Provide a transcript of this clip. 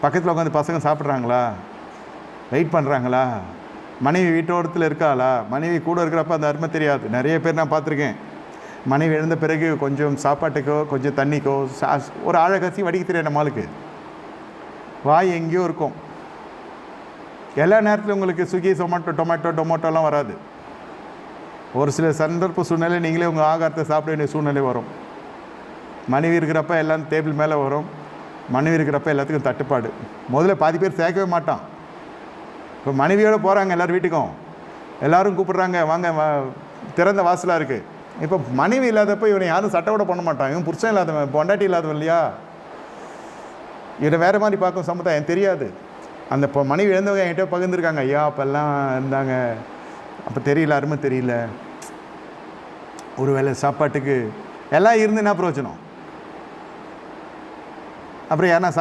பக்கத்தில் உட்காந்து பசங்க சாப்பிட்றாங்களா, வெயிட் பண்ணுறாங்களா, மனைவி வீட்டோரத்தில் இருக்காளா, மனைவி கூட இருக்கிறப்ப அந்த அருமை தெரியாது. நிறைய பேர் நான் பார்த்துருக்கேன், மனைவி எழுந்த பிறகு கொஞ்சம் சாப்பாட்டுக்கோ கொஞ்சம் தண்ணிக்கோ ஒரு ஆழகசி வடிக்க தெரியும் நம்மளுக்கு, வாய் எங்கேயோ இருக்கும். எல்லா நேரத்திலும் உங்களுக்கு ஸ்விக்கி டொமேட்டோலாம் வராது. ஒரு சில சந்தர்ப்ப சூழ்நிலை நீங்களே உங்கள் ஆகாரத்தை சாப்பிட வேண்டிய சூழ்நிலை வரும். மனைவி இருக்கிறப்ப எல்லாம் டேபிள் மேலே வரும், மனைவி இருக்கிறப்ப எல்லாத்துக்கும் தட்டுப்பாடு. முதல்ல பாதி பேர் சேர்க்கவே மாட்டான். இப்போ மனைவியோடு போகிறாங்க எல்லோரும் வீட்டுக்கும், எல்லோரும் கூப்பிட்றாங்க வாங்க, திறந்த வாசலாக இருக்குது. இப்போ மனைவி இல்லாதப்போ இவனை யாரும் சட்டை கூட பண்ண மாட்டான். இவன் புருஷன் இல்லாதவன், பொண்டாட்டி இல்லாதவன் இல்லையா, இவனை வேறு மாதிரி பார்க்கும் சமுதாயம் தெரியாது. அந்த இப்போ மனைவி எழுந்தவங்க என்கிட்ட பகிர்ந்துருக்காங்க, ஐயா அப்போல்லாம் இருந்தாங்க, அப்போ தெரியல, அருமை தெரியல, ஒரு வேளை சாப்பாட்டுக்கு எல்லாம் இருந்து என்ன பிரயோஜனம், அப்புறம் யாருன்னா